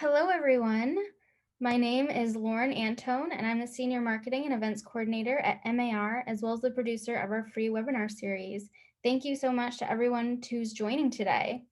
Hello, everyone. My name is Lauren Antone, and I'm the Senior Marketing and Events Coordinator at MAR, as well as the producer of our free webinar series. Thank you so much to everyone who's joining today.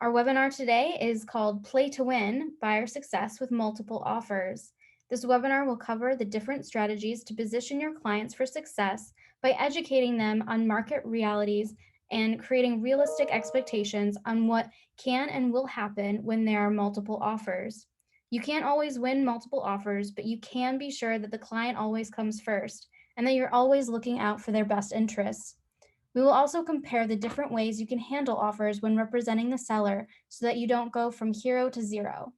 Our webinar today is called Play to Win, Buyer Success with Multiple Offers. This webinar will cover the different strategies to position your clients for success by educating them on market realities and creating realistic expectations on what can and will happen when there are multiple offers. You can't always win multiple offers, but you can be sure that the client always comes first and that you're always looking out for their best interests. We will also compare the different ways you can handle offers when representing the seller so that you don't go from hero to zero.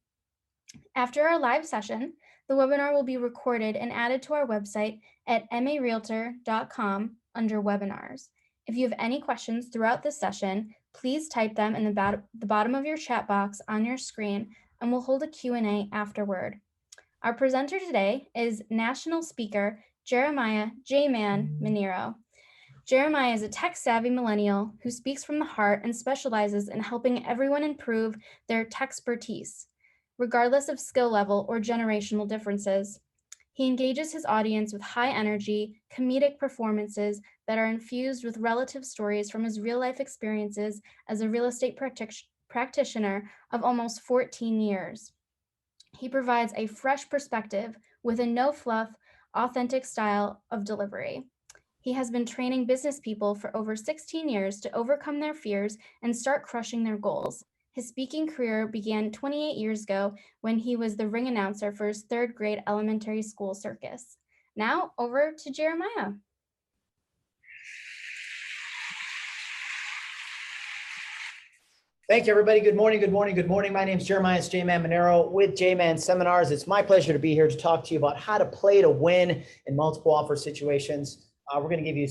After our live session, the webinar will be recorded and added to our website at marealtor.com under webinars. If you have any questions throughout this session, please type them in the bottom of your chat box on your screen, and we'll hold a Q&A afterward. Our presenter today is national speaker Jeremias JMan Maneiro. Jeremias is a tech-savvy millennial who speaks from the heart and specializes in helping everyone improve their tech-expertise, regardless of skill level or generational differences. He engages his audience with high energy, comedic performances that are infused with relative stories from his real-life experiences as a real estate practitioner of almost 14 years. He provides a fresh perspective with a no-fluff, authentic style of delivery. He has been training business people for over 16 years to overcome their fears and start crushing their goals. His speaking career began 28 years ago when he was the ring announcer for his third grade elementary school circus. Now, over to Jeremias. Thank you, everybody. Good morning, good morning, good morning. My name is Jeremias JMan Maneiro with JMan Seminars. It's my pleasure to be here to talk to you about how to play to win in multiple offer situations. We're going to give you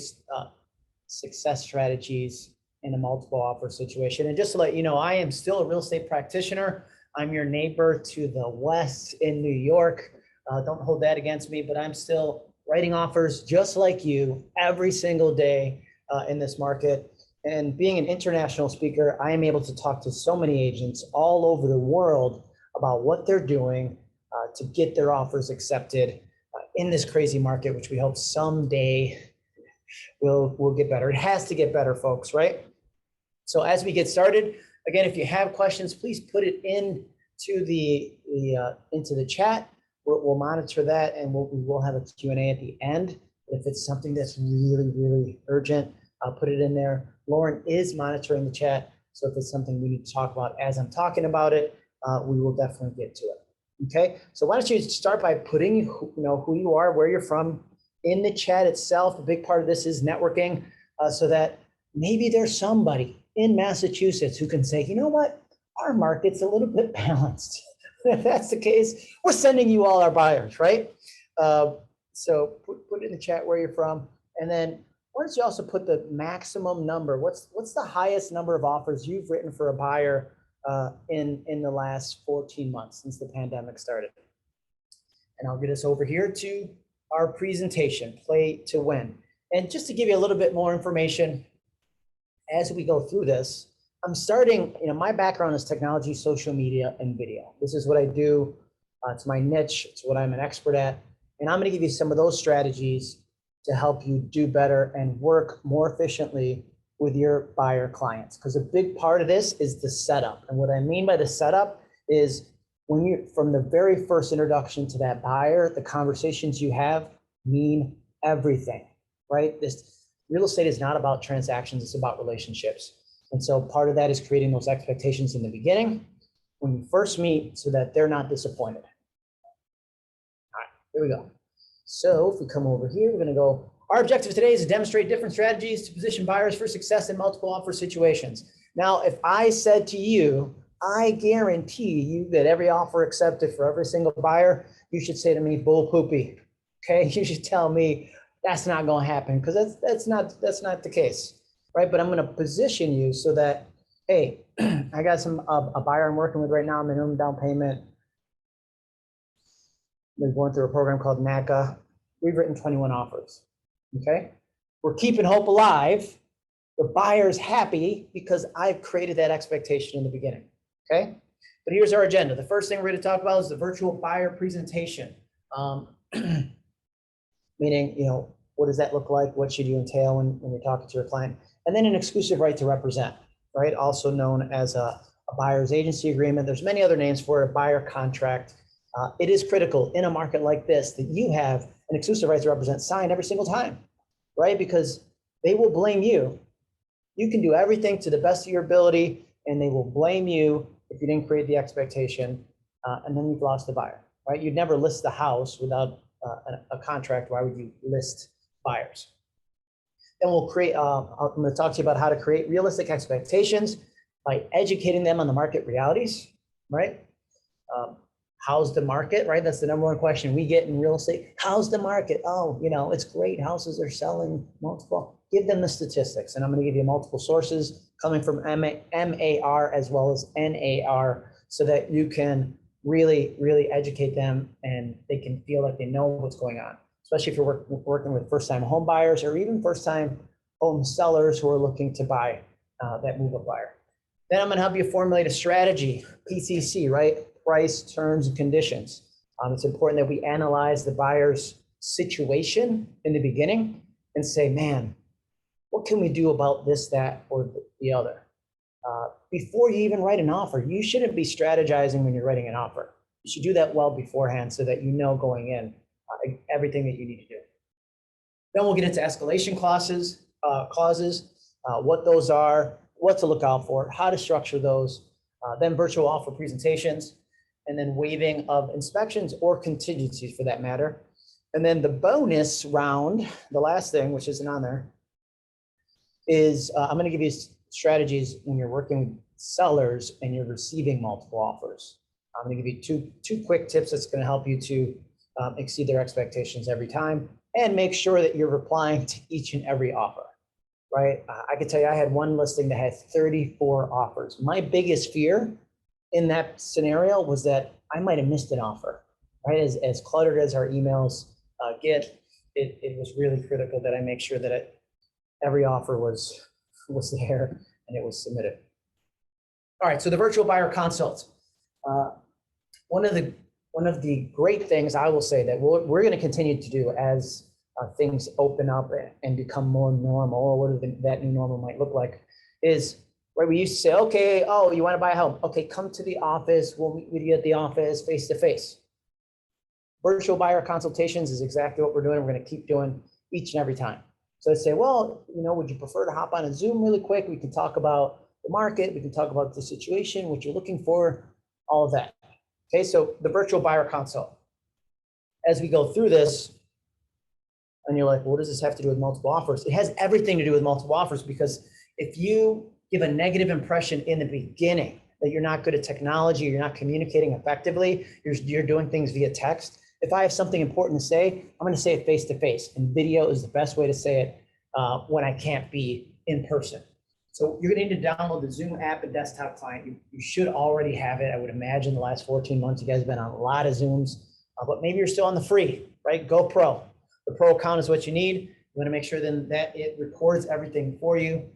success strategies in a multiple offer situation. And just to let you know, I am still a real estate practitioner. I'm your neighbor to the west in New York. Don't hold that against me, but I'm still writing offers just like you every single day in this market. And being an international speaker, I am able to talk to so many agents all over the world about what they're doing to get their offers accepted in this crazy market, which we hope someday will get better. It has to get better, folks, right? So as we get started, again, if you have questions, please put it into the chat. We'll monitor that, and we will have a Q&A at the end. If it's something that's really, really urgent, I'll put it in there. Lauren is monitoring the chat, so if it's something we need to talk about as I'm talking about it, we will definitely get to it. Okay, so why don't you start by putting who you are, where you're from in the chat itself. A big part of this is networking, so that maybe there's somebody in Massachusetts who can say, you know what, our market's a little bit balanced. If that's the case, we're sending you all our buyers, right? So put in the chat where you're from, and then why don't you also put the maximum number? What's the highest number of offers you've written for a buyer in the last 14 months since the pandemic started? And I'll get us over here to our presentation, Play to Win. And just to give you a little bit more information as we go through this, I'm starting, my background is technology, social media, and video. This is what I do. It's my niche. It's what I'm an expert at. And I'm going to give you some of those strategies to help you do better and work more efficiently with your buyer clients. Because a big part of this is the setup. And what I mean by the setup is when you, from the very first introduction to that buyer, the conversations you have mean everything, right? This real estate is not about transactions, it's about relationships. And so part of that is creating those expectations in the beginning when you first meet so that they're not disappointed. All right, here we go. So if we come over here, we're going to go, our objective today is to demonstrate different strategies to position buyers for success in multiple offer situations. Now, if I said to you, I guarantee you that every offer accepted for every single buyer, you should say to me, bull poopy. Okay, you should tell me that's not going to happen, because that's not the case, right? But I'm going to position you so that, hey, I got a buyer I'm working with right now, minimum down payment. We're going through a program called NACA. We've written 21 offers, okay? We're keeping hope alive. The buyer's happy because I've created that expectation in the beginning, okay? But here's our agenda. The first thing we're going to talk about is the virtual buyer presentation. Meaning, what does that look like? What should you entail when you're talking to your client? And then an exclusive right to represent, right? Also known as a buyer's agency agreement. There's many other names for it, a buyer contract. It is critical in a market like this that you have an exclusive right to represent signed every single time, right? Because they will blame you. You can do everything to the best of your ability, and they will blame you if you didn't create the expectation, and then you've lost the buyer, right? You'd never list the house without a contract. Why would you list buyers? Then we'll create, I'm going to talk to you about how to create realistic expectations by educating them on the market realities, right? How's the market, right? That's the number one question we get in real estate. How's the market? Oh, it's great. Houses are selling multiple. Give them the statistics. And I'm going to give you multiple sources coming from MAR as well as NAR so that you can really, really educate them and they can feel like they know what's going on, especially if you're working with first-time home buyers or even first-time home sellers who are looking to buy that move-up buyer. Then I'm going to help you formulate a strategy, PCC, right? Price, terms, and conditions. It's important that we analyze the buyer's situation in the beginning and say, man, what can we do about this, that, or the other? Before you even write an offer, you shouldn't be strategizing when you're writing an offer. You should do that well beforehand so that you know going in everything that you need to do. Then we'll get into escalation clauses, what those are, what to look out for, how to structure those, then virtual offer presentations, and then waiving of inspections or contingencies for that matter. And then the bonus round, the last thing, which isn't on there, is I'm going to give you strategies when you're working with sellers and you're receiving multiple offers. I'm going to give you two quick tips that's going to help you to exceed their expectations every time and make sure that you're replying to each and every offer, right? I can tell you I had one listing that had 34 offers. My biggest fear in that scenario was that I might have missed an offer, right? As cluttered as our emails get, it was really critical that I make sure that every offer was there and it was submitted. All right, so the virtual buyer consult. One of the great things I will say that we're going to continue to do as things open up and become more normal, or whatever that new normal might look like, is right. We used to say, okay, oh, you want to buy a home? Okay, come to the office. We'll meet with you at the office face to face. Virtual buyer consultations is exactly what we're doing. We're going to keep doing each and every time. So I'd say, well, would you prefer to hop on a Zoom really quick? We can talk about the market. We can talk about the situation, what you're looking for, all of that. Okay, so the virtual buyer consult. As we go through this, and you're like, well, what does this have to do with multiple offers? It has everything to do with multiple offers, because if you give a negative impression in the beginning that you're not good at technology, you're not communicating effectively, you're doing things via text. If I have something important to say, I'm going to say it face to face, and video is the best way to say it when I can't be in person. So you're going to need to download the Zoom app and desktop client. You should already have it. I would imagine the last 14 months, you guys have been on a lot of Zooms, but maybe you're still on the free, right? Go Pro. The Pro account is what you need. You want to make sure then that it records everything for you,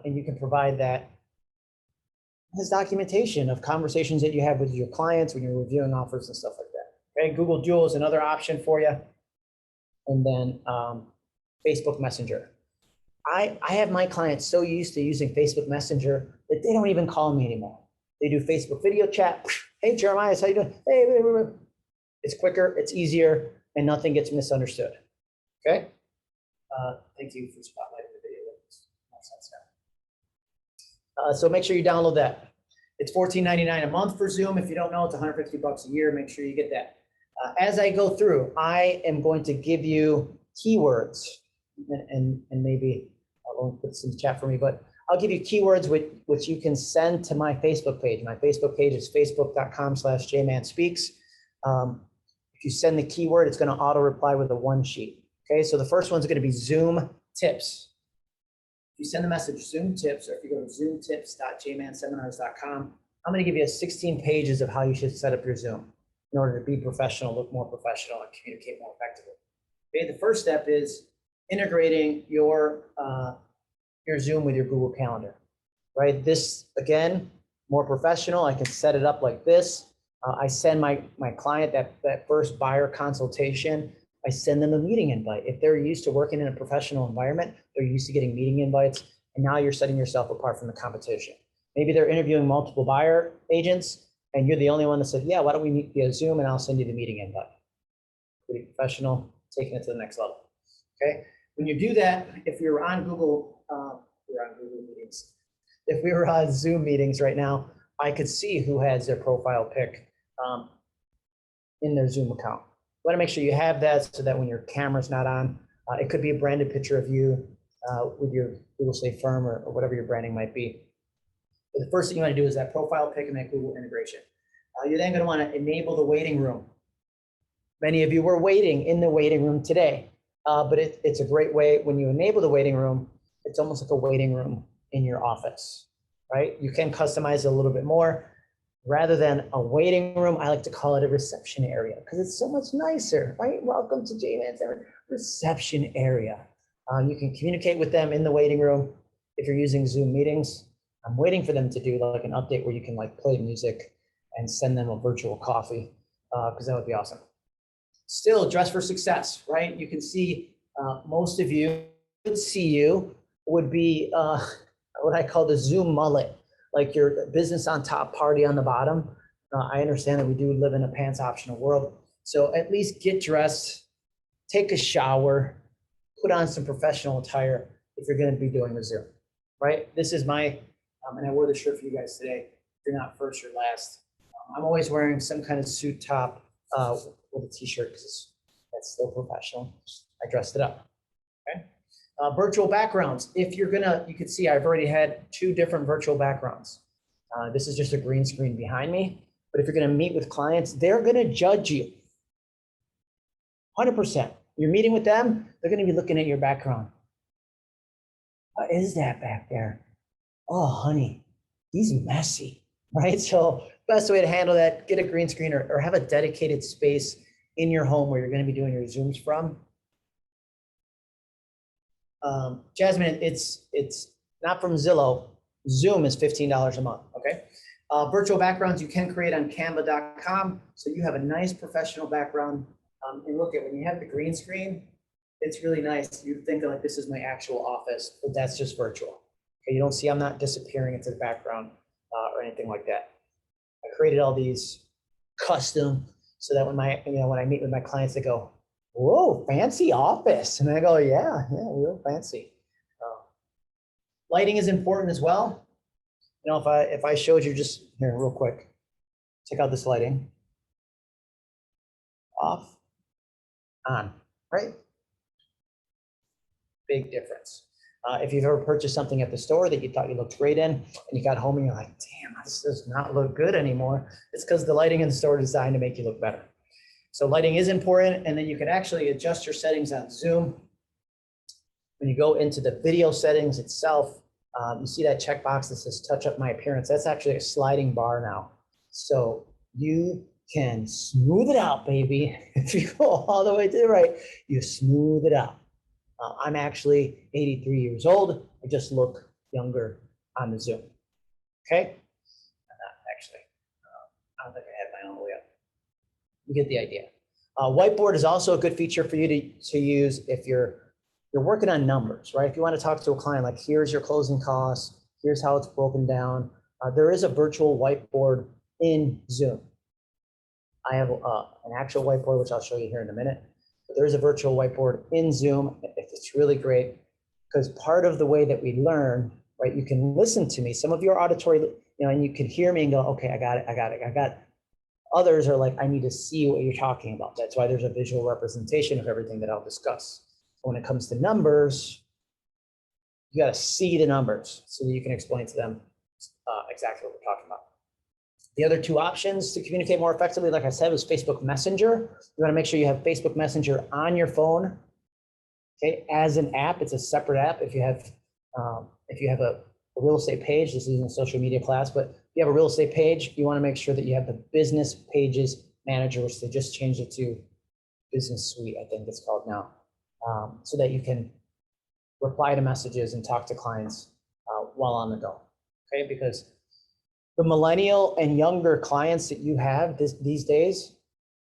and you can provide that as documentation of conversations that you have with your clients when you're reviewing offers and stuff like that. Okay, Google Duo is another option for you. And then Facebook Messenger. I have my clients so used to using Facebook Messenger that they don't even call me anymore. They do Facebook video chat. Hey, Jeremias, how you doing? Hey, it's quicker, it's easier, and nothing gets misunderstood. Okay? Thank you for spotlighting the video. So make sure you download that. It's $14.99 a month for Zoom. If you don't know, it's $150 a year. Make sure you get that. As I go through, I am going to give you keywords, and maybe I'll put this in the chat for me, but I'll give you keywords which you can send to my Facebook page. My Facebook page is facebook.com/JManSpeaks. If you send the keyword, it's going to auto reply with a one sheet. Okay, so the first one's going to be Zoom tips. If you send the message Zoom tips, or if you go to zoomtips.jmanseminars.com, I'm going to give you 16 pages of how you should set up your Zoom in order to be professional, look more professional, and communicate more effectively. Okay, the first step is integrating your Zoom with your Google Calendar, right? This, again, more professional, I can set it up like this. I send my client that first buyer consultation, I send them a meeting invite. If they're used to working in a professional environment, they're used to getting meeting invites, and now you're setting yourself apart from the competition. Maybe they're interviewing multiple buyer agents, and you're the only one that said, yeah, why don't we meet via Zoom and I'll send you the meeting invite. Pretty professional, taking it to the next level, okay? When you do that, if you're on Google, we're on Google Meetings. If we were on Zoom meetings right now, I could see who has their profile pic in their Zoom account. You want to make sure you have that so that when your camera's not on, it could be a branded picture of you with your Google Say Firm or whatever your branding might be. But the first thing you want to do is that profile pic and that Google integration. You're then going to want to enable the waiting room. Many of you were waiting in the waiting room today, but it's a great way when you enable the waiting room, it's almost like a waiting room in your office, right? You can customize it a little bit more. Rather than a waiting room, I like to call it a reception area because it's so much nicer, right? Welcome to JMan's reception area. You can communicate with them in the waiting room. If you're using Zoom meetings, I'm waiting for them to do like an update where you can like play music and send them a virtual coffee because that would be awesome. Still, dress for success, right? You can see most of you would be what I call the Zoom mullet, like your business on top, party on the bottom. I understand that we do live in a pants optional world. So at least get dressed, take a shower, put on some professional attire if you're going to be doing a Zoom, right? This is my, and I wore the shirt for you guys today. If you're not first, you're last. I'm always wearing some kind of suit top with a t-shirt because that's still professional. I dressed it up, okay? Virtual backgrounds. If you're gonna, you can see I've already had 2 different virtual backgrounds. This is just a green screen behind me. But if you're gonna meet with clients, they're gonna judge you. 100%. You're meeting with them, they're gonna be looking at your background. What is that back there? Oh, honey, he's messy, right? So best way to handle that, get a green screen or have a dedicated space in your home where you're gonna be doing your Zooms from. Jasmine, it's not from Zillow. Zoom is $15 a month, okay? Virtual backgrounds you can create on canva.com. So you have a nice professional background. And look at when you have the green screen, it's really nice. You think like this is my actual office, but that's just virtual. Okay, you don't see I'm not disappearing into the background or anything like that. I created all these custom so that when I meet with my clients, they go, whoa, fancy office. And I go, yeah, real fancy. Lighting is important as well. You know, if I showed you just here real quick, check out this lighting. Off, on, right? Big difference. If you've ever purchased something at the store that you thought you looked great in, and you got home and you're like, damn, this does not look good anymore. It's because the lighting in the store is designed to make you look better. So lighting is important, and then you can actually adjust your settings on Zoom. When you go into the video settings itself, you see that checkbox that says touch up my appearance. That's actually a sliding bar now. So you can smooth it out, baby. If you go all the way to the right, you smooth it out. I'm actually 83 years old. I just look younger on the Zoom. Okay? Not actually. I don't think I had mine all the way up. You get the idea. Whiteboard is also a good feature for you to use if you're working on numbers, right? If you want to talk to a client, like here's your closing costs, here's how it's broken down. There is a virtual whiteboard in Zoom. I have an actual whiteboard, which I'll show you here in a minute. But there's a virtual whiteboard in Zoom. It's really great because part of the way that we learn, right? You can listen to me. Some of your auditory, and you can hear me and go, okay, I got it. Others are like, I need to see what you're talking about. That's why there's a visual representation of everything that I'll discuss. When it comes to numbers, you got to see the numbers so that you can explain to them exactly what we're talking about. The other 2 options to communicate more effectively, like I said, was Facebook Messenger. You want to make sure you have Facebook Messenger on your phone, okay, as an app. It's a separate app. If you have a real estate page, this isn't a social media class, but if you have a real estate page, you want to make sure that you have the Business Pages Manager, which they just changed it to Business Suite, I think it's called now, so that you can reply to messages and talk to clients while on the go, okay? Because The millennial and younger clients that you have these days,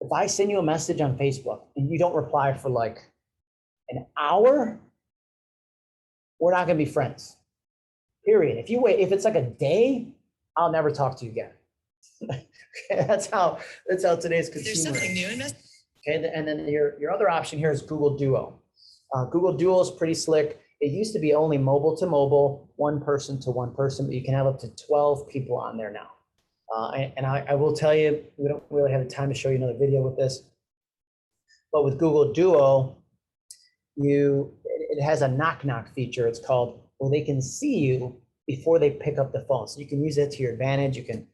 if I send you a message on Facebook and you don't reply for like an hour, we're not going to be friends. Period. If you wait, if it's like a day, I'll never talk to you again. That's how today's consumer. There's something new in this. Okay, and then your other option here is Google Duo. Google Duo is pretty slick. It used to be only mobile to mobile, one person to one person, but you can have up to 12 people on there now. And I will tell you, we don't really have the time to show you another video with this, but with Google Duo, it has a knock feature. It's called, where they can see you before they pick up the phone. So you can use that to your advantage. You can,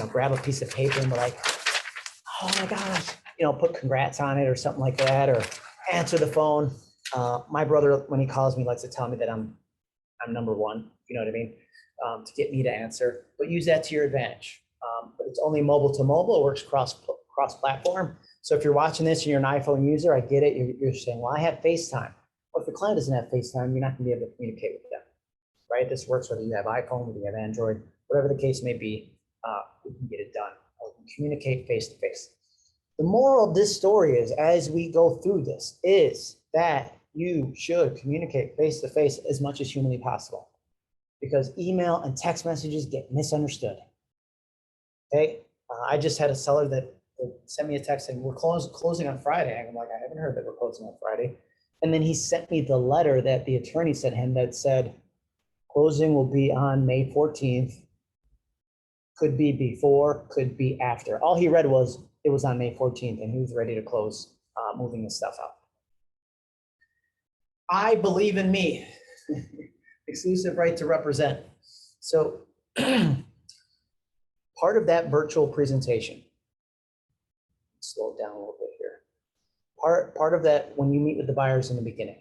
grab a piece of paper and be like, oh my gosh, put congrats on it or something like that, or answer the phone. My brother, when he calls me, likes to tell me that I'm number one, you know what I mean? To get me to answer, but use that to your advantage. But it's only mobile to mobile. It works cross platform. So if you're watching this and you're an iPhone user, I get it. You're saying, well, I have FaceTime. Well, if the client doesn't have FaceTime, you're not going to be able to communicate with them, right? This works whether you have iPhone, whether you have Android, whatever the case may be. We can get it done. We can communicate face to face. The moral of this story is, as we go through this, is that you should communicate face to face as much as humanly possible, because email and text messages get misunderstood. Okay, I just had a seller that sent me a text saying we're closing on Friday. I'm like, I haven't heard that we're closing on Friday. And then he sent me the letter that the attorney sent him that said closing will be on May 14th. Could be before, could be after. All he read was it was on May 14th and he was ready to close, moving his stuff out. I believe in me. Exclusive right to represent. So part of that virtual presentation, slow it down a little bit here. Part of that, when you meet with the buyers in the beginning,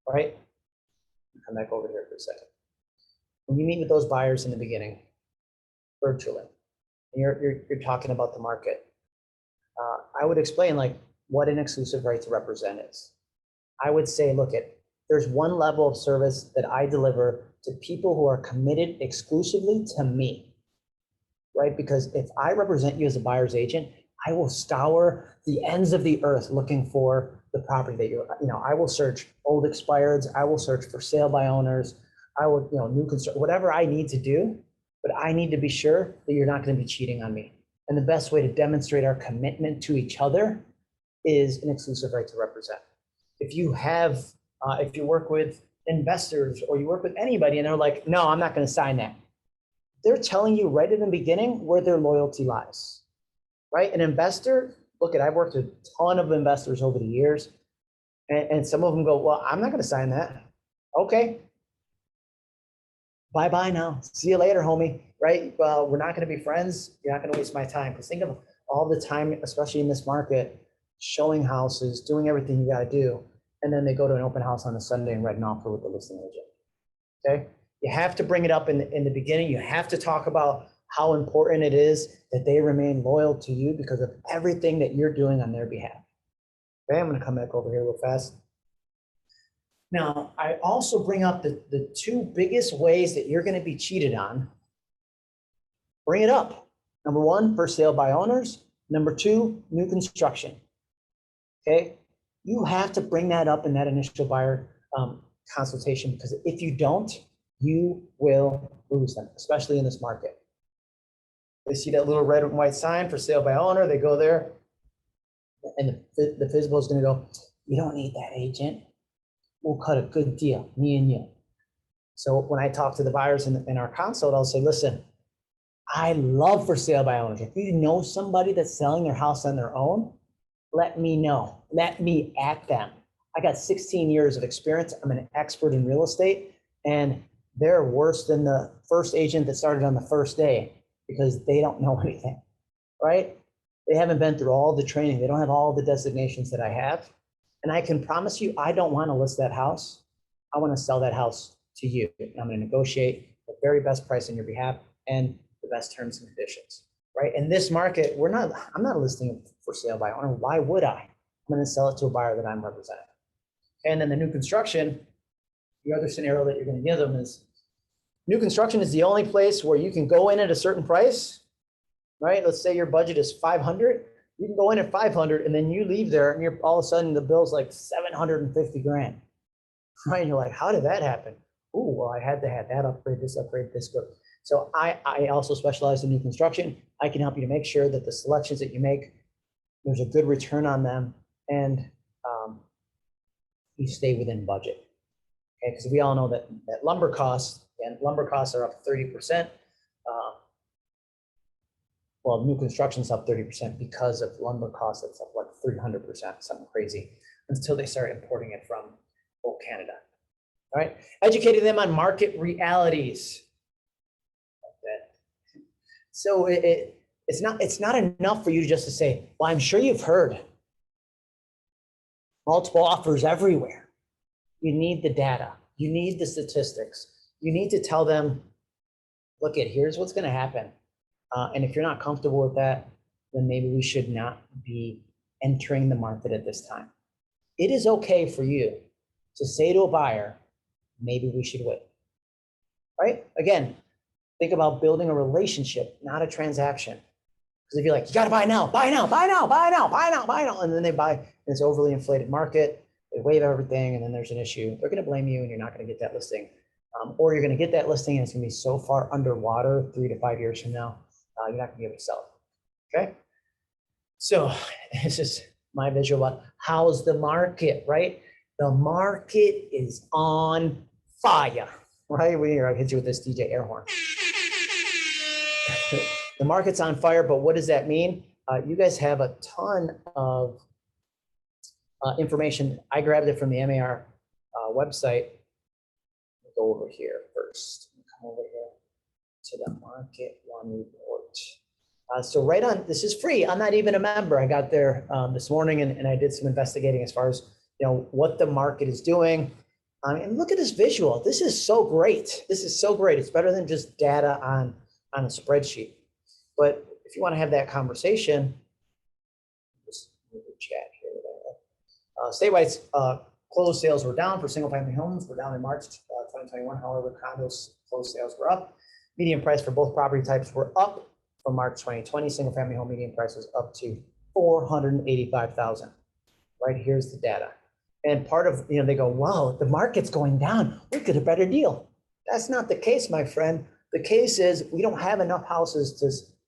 right? Come back over here for a second. When you meet with those buyers in the beginning, virtually, and you're talking about the market, I would explain like what an exclusive right to represent is. I would say, look, there's one level of service that I deliver to people who are committed exclusively to me, right? Because if I represent you as a buyer's agent, I will scour the ends of the earth looking for the property that I will search old expireds, I will search for sale by owners, I will, new construction, whatever I need to do, but I need to be sure that you're not going to be cheating on me. And the best way to demonstrate our commitment to each other is an exclusive right to represent. If you have, if you work with investors or you work with anybody and they're like, no, I'm not going to sign that, they're telling you right in the beginning where their loyalty lies, right? An investor, look, I've worked with a ton of investors over the years, and some of them go, well, I'm not going to sign that. Okay. Bye-bye now. See you later, homie, right? Well, we're not going to be friends. You're not going to waste my time. Because think of all the time, especially in this market, showing houses, doing everything you got to do. And then they go to an open house on a Sunday and write an offer with the listing agent. Okay. You have to bring it up in the beginning. You have to talk about how important it is that they remain loyal to you because of everything that you're doing on their behalf. Okay, I'm going to come back over here real fast. Now, I also bring up the two biggest ways that you're going to be cheated on. Bring it up. Number one, for sale by owners. Number two, new construction. Okay, you have to bring that up in that initial buyer consultation, because if you don't, you will lose them, especially in this market. They see that little red and white sign for sale by owner, they go there, and the physical is going to go, you don't need that agent. We'll cut a good deal, me and you. So when I talk to the buyers in our consult, I'll say, listen, I love for sale by owners. If you know somebody that's selling their house on their own, let me know. Let me at them. I got 16 years of experience. I'm an expert in real estate, and they're worse than the first agent that started on the first day because they don't know anything, right? They haven't been through all the training. They don't have all the designations that I have. And I can promise you, I don't want to list that house. I want to sell that house to you. I'm going to negotiate the very best price on your behalf and the best terms and conditions, right? In this market, I'm not listing for sale by owner. Why would I? I'm going to sell it to a buyer that I'm representing. And then the new construction, the other scenario that you're going to give them is, New construction is the only place where you can go in at a certain price, right? Let's say your budget is 500. You can go in at 500 and then you leave there and you're all of a sudden the bill's like 750 grand, right? And you're like, how did that happen? Oh, well, I had to have that upgrade, this good. So I also specialize in new construction. I can help you to make sure that the selections that you make, there's a good return on them, and you stay within budget. Okay, because we all know that lumber costs are up 30%. Well, new construction's up 30% because of lumber costs. It's up like 300%, something crazy, until they start importing it from Canada. All right, educating them on market realities. So it's not enough for you just to say, well, I'm sure you've heard multiple offers everywhere. You need the data. You need the statistics. You need to tell them, look, here's what's going to happen. And if you're not comfortable with that, then maybe we should not be entering the market at this time. It is okay for you to say to a buyer, maybe we should wait, right? Again, think about building a relationship, not a transaction. Because if you're like, you got to buy now, buy now, buy now, buy now, buy now, buy now, and then they buy in this overly inflated market, they waive everything, and then there's an issue, they're going to blame you and you're not going to get that listing. Or you're going to get that listing and it's going to be so far underwater 3 to 5 years from now, you're not going to be able to sell it. Okay. So this is my visual about how's the market, right? The market is on fire, right? I hit you with this DJ air horn. The market's on fire, but what does that mean? You guys have a ton of information. I grabbed it from the MAR website. Go over here first. Come over here to the Market One report. So right on, this is free. I'm not even a member. I got there this morning and I did some investigating as far as what the market is doing. And look at this visual. This is so great. This is so great. It's better than just data on a spreadsheet. But if you want to have that conversation, just move the chat here. Statewide closed sales were down for single-family homes. We're down in March 2021. However, condos closed sales were up. Median price for both property types were up from March 2020. Single-family home median price was up to $485,000. Right here's the data. And part of they go, wow, the market's going down. We get a better deal. That's not the case, my friend. The case is we don't have enough houses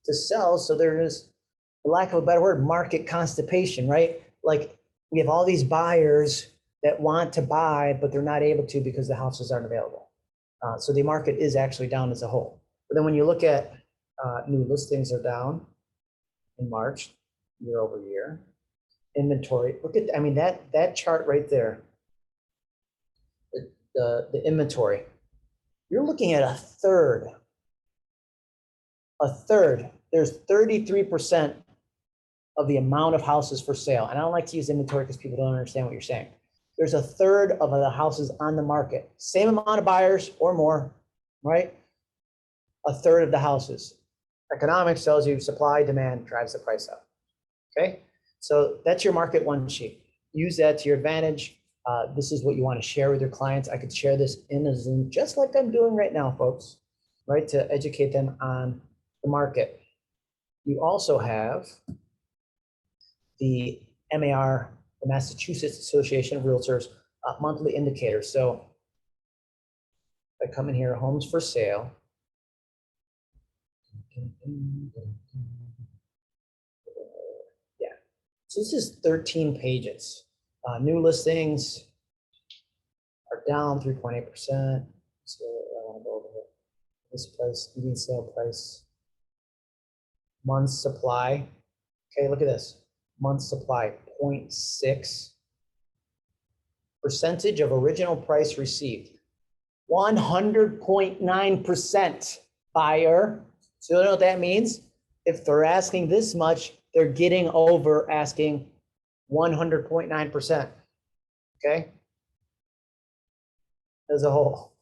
to sell, so there is, for lack of a better word, market constipation, right? Like we have all these buyers that want to buy, but they're not able to because the houses aren't available. So the market is actually down as a whole. But then when you look at new listings are down in March, year over year. Inventory, look at, that chart right there, the inventory. You're looking at a third. There's 33% of the amount of houses for sale. And I don't like to use inventory because people don't understand what you're saying. There's a third of the houses on the market. Same amount of buyers or more, right? A third of the houses. Economics tells you supply, demand drives the price up, okay? So that's your Market One sheet. Use that to your advantage. This is what you want to share with your clients. I could share this in a Zoom, just like I'm doing right now, folks, right? To educate them on the market. You also have the MAR, the Massachusetts Association of Realtors monthly indicators. So if I come in here, homes for sale. Yeah, so this is 13 pages. New listings are down 3.8%. So I want to go over here. This price, median sale price, months supply. Okay, look at this. Month supply, 0.6. Percentage of original price received, 100.9% buyer. So you know what that means? If they're asking this much, they're getting over asking 100.9%. Okay? As a whole.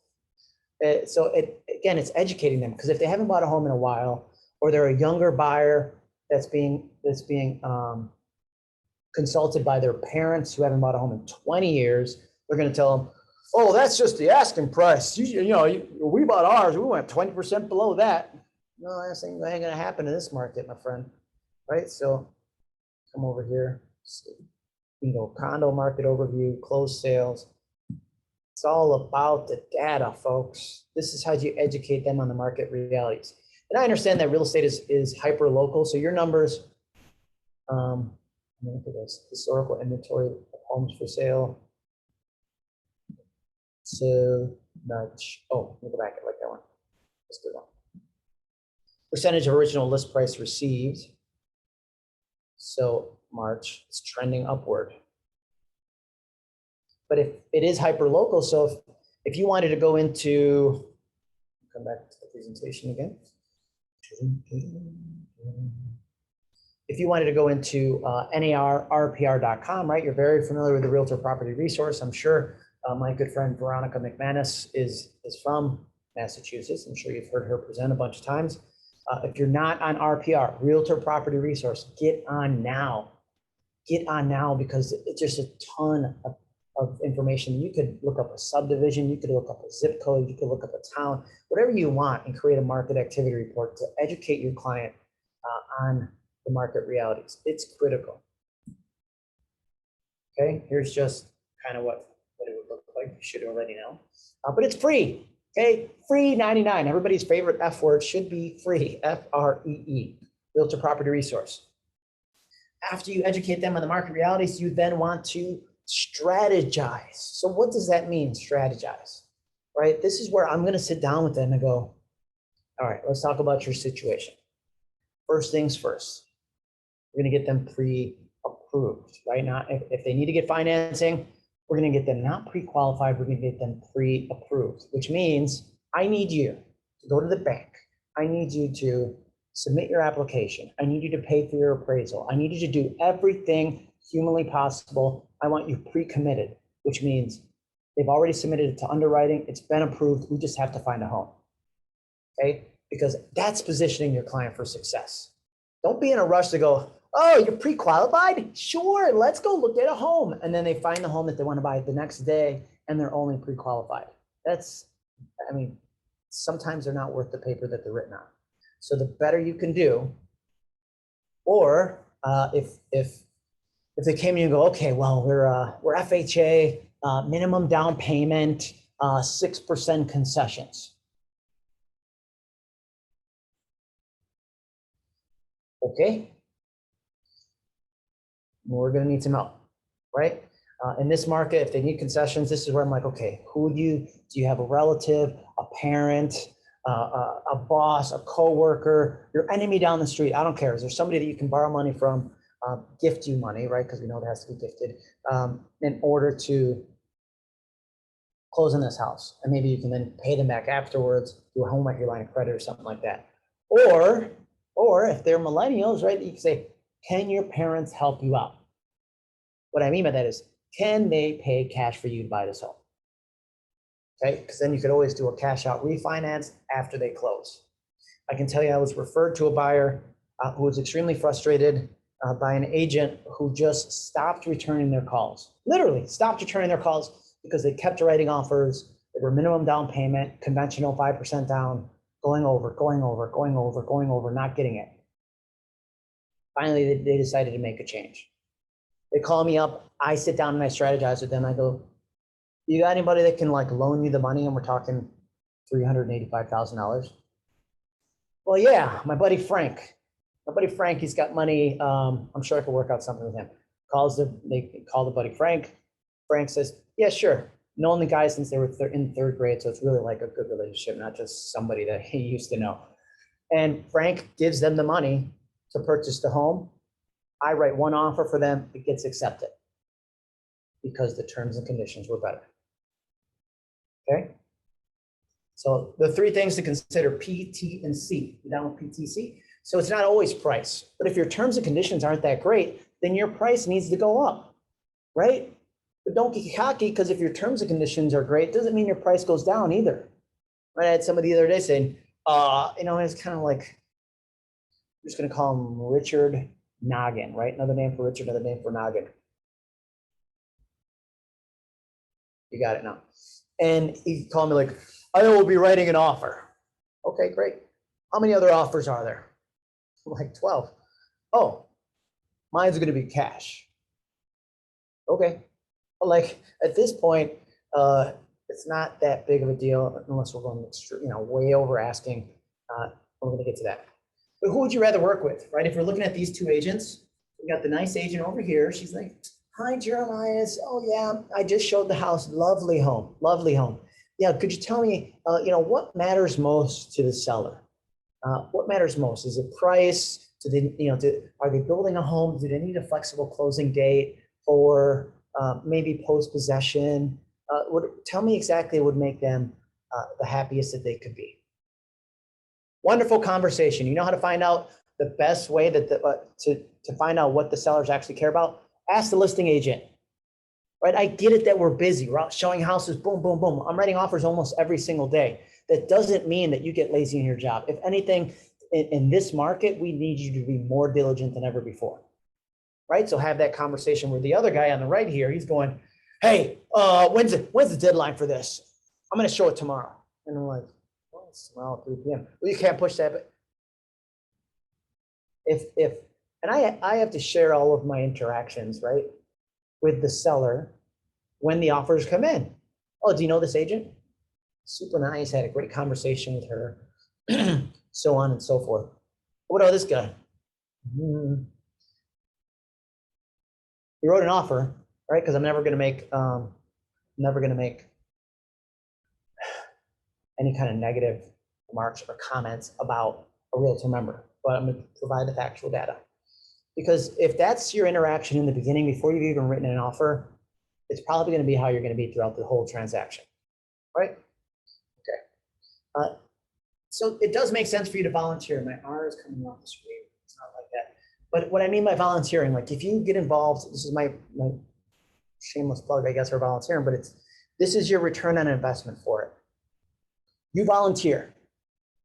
So again, it's educating them, because if they haven't bought a home in a while, or they're a younger buyer that's being consulted by their parents who haven't bought a home in 20 years, they're going to tell them, Oh, that's just the asking price. We bought ours. We went 20% below that. No, that's ain't going to happen in this market, my friend. Right? So come over here. Condo market overview, closed sales. It's all about the data, folks. This is how you educate them on the market realities. And I understand that real estate is hyper local. So your numbers, look at this historical inventory of homes for sale. So much. Oh, let me go back. I like that one. Let's do one. Percentage of original list price received. So March is trending upward. But if it is hyper local, so if you wanted to go into, come back to the presentation again. If you wanted to go into NARRPR.com, right? You're very familiar with the Realtor Property Resource. I'm sure my good friend Veronica McManus is from Massachusetts. I'm sure you've heard her present a bunch of times. If you're not on RPR, Realtor Property Resource, get on now. Get on now, because it's just a ton of information. You could look up a subdivision, you could look up a zip code, you could look up a town, whatever you want, and create a market activity report to educate your client on the market realities. It's critical. Okay, here's just kind of what it would look like. You should already know, but it's free. Okay, free 99. Everybody's favorite F word should be free. FREE, Realtor Property Resource. After you educate them on the market realities, you then want to strategize. So what does that mean, strategize? Right? This is where I'm going to sit down with them and go, all right, let's talk about your situation. First things first, we're going to get them pre-approved. Right now, if they need to get financing, we're going to get them not pre-qualified, we're going to get them pre-approved, which means I need you to go to the bank. I need you to submit your application. I need you to pay for your appraisal. I need you to do everything humanly possible. I want you pre-committed, which means they've already submitted it to underwriting. It's been approved. We just have to find a home. Okay? Because that's positioning your client for success. Don't be in a rush to go, oh, you're pre-qualified? Sure, let's go look at a home. And then they find the home that they want to buy the next day and they're only pre-qualified. Sometimes they're not worth the paper that they're written on. So the better you can do, or if they came in and go, okay, well, we're FHA, minimum down payment, 6% concessions. Okay, we're going to need some help, right? In this market, if they need concessions, this is where I'm like, okay, do you have a relative, a parent, a boss, a coworker, your enemy down the street? I don't care. Is there somebody that you can borrow money from, gift you money, right? Because we know it has to be gifted, in order to close on this house. And maybe you can then pay them back afterwards, do a home equity line of credit or something like that. Or if they're millennials, right, you can say, can your parents help you out? What I mean by that is, can they pay cash for you to buy this home? Okay, because then you could always do a cash out refinance after they close. I can tell you I was referred to a buyer who was extremely frustrated by an agent who just stopped returning their calls. Literally stopped returning their calls because they kept writing offers. They were minimum down payment, conventional 5% down, going over, not getting it. Finally, they decided to make a change. They call me up. I sit down and I strategize with them. I go, you got anybody that can like loan you the money? And we're talking $385,000. Well, yeah, my buddy Frank. He's got money. I'm sure I could work out something with him. They call the buddy Frank. Frank says, yeah, sure. Known the guy since they were in third grade. So it's really like a good relationship, not just somebody that he used to know. And Frank gives them the money to purchase the home. I write one offer for them. It gets accepted because the terms and conditions were better. Okay. So the three things to consider: P, T, and C. You down with PTC? So it's not always price, but if your terms and conditions aren't that great, then your price needs to go up, right? But don't get cocky, because if your terms and conditions are great, doesn't mean your price goes down either. Right? I had somebody the other day saying, it's kind of like, I'm just going to call him Richard Noggin, right? Another name for Richard, another name for Noggin. You got it now. And he called me like, I will be writing an offer. Okay, great. How many other offers are there? I'm like 12. Oh, mine's going to be cash. Okay. Well, like at this point, it's not that big of a deal unless we're going, way over asking. We're going to get to that. But who would you rather work with, right? If we're looking at these two agents, we got the nice agent over here. She's like, hi, Jeremias. Oh yeah, I just showed the house. Lovely home, lovely home. Yeah, could you tell me, what matters most to the seller? What matters most? Is it price? Do they, are they building a home? Do they need a flexible closing date, or maybe post possession? Tell me exactly what would make them the happiest that they could be. Wonderful conversation. You know how to find out the best way that to find out what the sellers actually care about? Ask the listing agent. Right? I get it that we're busy. We're out showing houses, boom, boom, boom. I'm writing offers almost every single day. That doesn't mean that you get lazy in your job. If anything, in this market, we need you to be more diligent than ever before. Right? So have that conversation where the other guy on the right here, he's going, hey, when's the deadline for this? I'm going to show it tomorrow. And I'm like, well, it's tomorrow at 3 p.m. Well, you can't push that. But and I have to share all of my interactions, right, with the seller when the offers come in. Oh, do you know this agent? Super nice, had a great conversation with her, so on and so forth. What about this guy? He wrote an offer, right? Because I'm never going to make any kind of negative remarks or comments about a realtor member, but I'm going to provide the factual data. Because if that's your interaction in the beginning, before you've even written an offer, it's probably going to be how you're going to be throughout the whole transaction, right? Okay. So it does make sense for you to volunteer. My R is coming off the screen. It's not like that. But what I mean by volunteering, like if you get involved, this is my shameless plug, I guess, for volunteering, but this is your return on investment for it. You volunteer.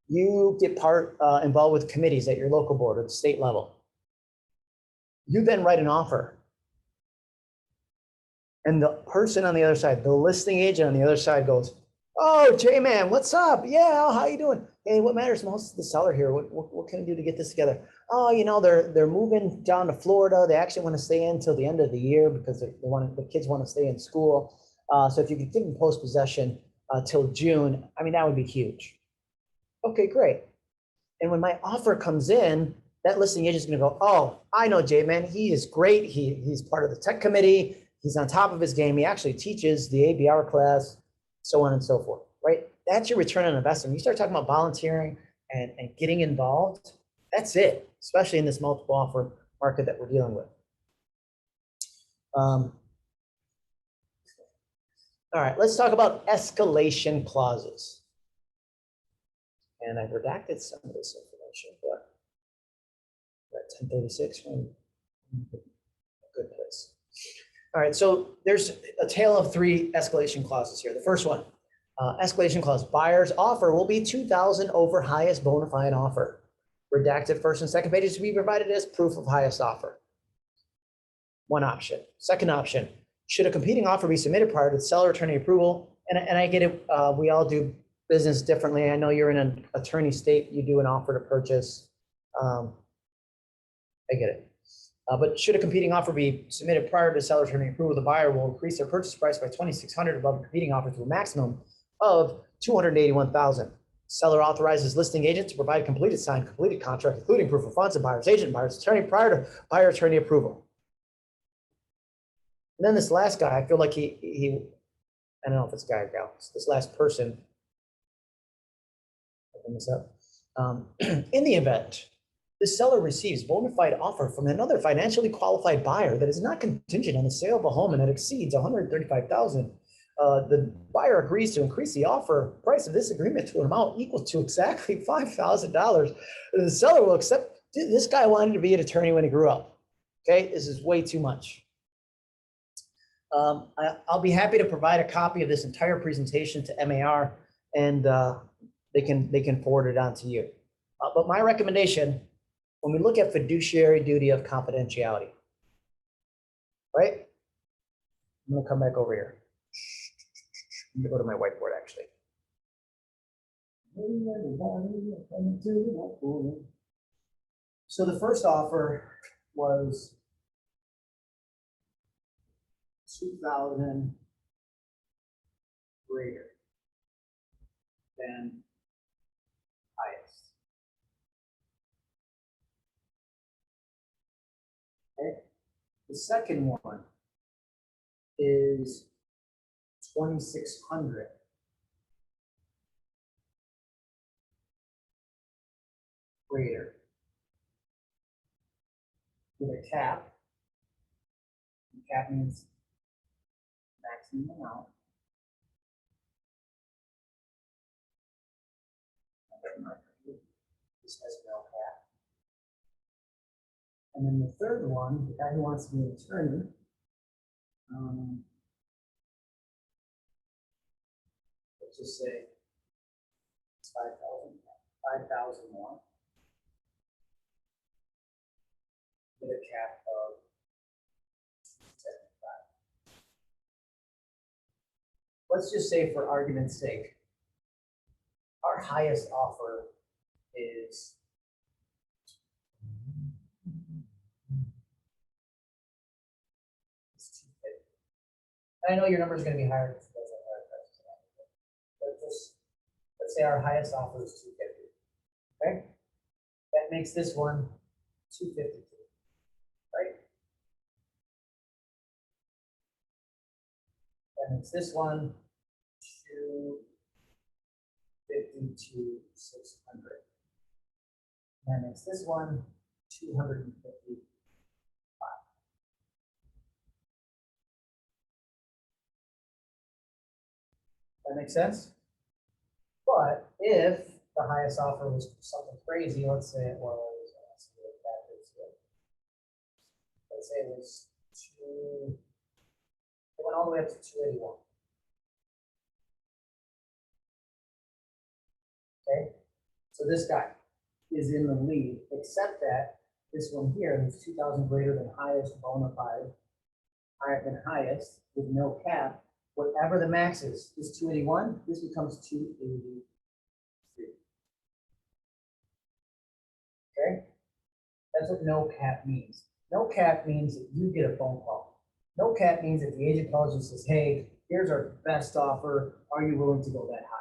You get involved with committees at your local board or the state level. You then write an offer. And the person on the other side, the listing agent on the other side goes, oh, JMan, what's up? Yeah, how you doing? Hey, what matters most to the seller here? What can we do to get this together? Oh, they're moving down to Florida. They actually want to stay in until the end of the year because the kids want to stay in school. So if you could give them post possession till June, I mean, that would be huge. Okay, great. And when my offer comes in, that listing agent is going to go, oh, I know JMan. He is great. He's part of the tech committee. He's on top of his game. He actually teaches the ABR class, so on and so forth, right? That's your return on investment. You start talking about volunteering and getting involved, that's it, especially in this multiple offer market that we're dealing with. All right, let's talk about escalation clauses. And I've redacted some of this information, but at 1036, a good place. All right, so there's a tale of three escalation clauses here. The first one, escalation clause, buyer's offer will be $2,000 over highest bona fide offer. Redacted first and second pages to be provided as proof of highest offer. One option. Second option, should a competing offer be submitted prior to the seller attorney approval? And I get it, we all do business differently. I know you're in an attorney state, you do an offer to purchase. I get it. But should a competing offer be submitted prior to seller attorney approval, the buyer will increase their purchase price by $2,600 above the competing offer to a maximum of $281,000. Seller authorizes listing agent to provide completed contract, including proof of funds, and buyer's agent, buyer's attorney prior to buyer attorney approval. And then this last guy, I feel like he I don't know if it's a guy or gal, this last person, open this up. In the event the seller receives bona fide offer from another financially qualified buyer that is not contingent on the sale of a home and that exceeds $135,000, the buyer agrees to increase the offer price of this agreement to an amount equal to exactly $5,000. The seller will accept. This guy wanted to be an attorney when he grew up. Okay, this is way too much. I'll be happy to provide a copy of this entire presentation to MAR, and they can forward it on to you. But my recommendation, when we look at fiduciary duty of confidentiality, right? I'm gonna come back over here. Let me go to my whiteboard actually. So the first offer was 2,000 greater than highest. Okay. The second one is 2,600 greater with a cap. The cap means maximum amount. This has no cap. And then the third one, the guy who wants to be an attorney, let's just say it's 5,000 more. With a cap of 75. Let's just say, for argument's sake, our highest offer is $250. I know your number is going to be higher because you guys have higher prices, but just let's say our highest offer is $250. Okay, that makes this one $252. Right? That makes this one $252,600. That makes this one $255. That makes sense? But if the highest offer was something crazy, let's say it was, let's say it was it went all the way up to 281. Okay, so this guy is in the lead, except that this one here is 2,000 greater than highest bona fide, higher than highest with no cap. Whatever the max is 281. This becomes 283. Okay, that's what no cap means. No cap means that you get a phone call. No cap means that the agent calls you and says, hey, here's our best offer. Are you willing to go that high?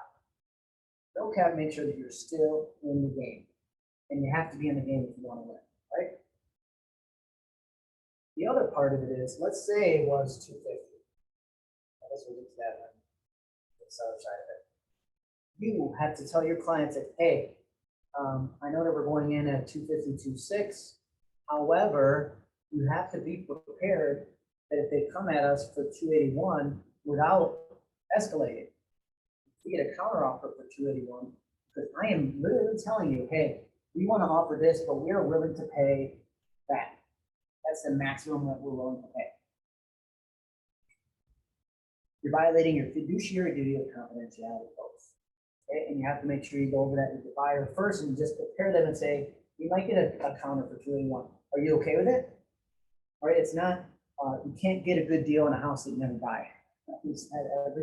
No cap makes sure that you're still in the game. And you have to be in the game if you want to win, right? The other part of it is, let's say it was 250. I guess we'll get to that on this other side of it. You have to tell your clients that, hey, I know that we're going in at 250.26. However, you have to be prepared that if they come at us for 281 without escalating, we get a counter offer for 281, because I am literally telling you, hey, we want to offer this, but we are willing to pay that. That's the maximum that we're willing to pay. You're violating your fiduciary duty of confidentiality, folks. Okay? And you have to make sure you go over that with the buyer first and just prepare them and say, you might get a counter for 281. Are you okay with it? All right, it's not, you can't get a good deal on a house that you never buy. Every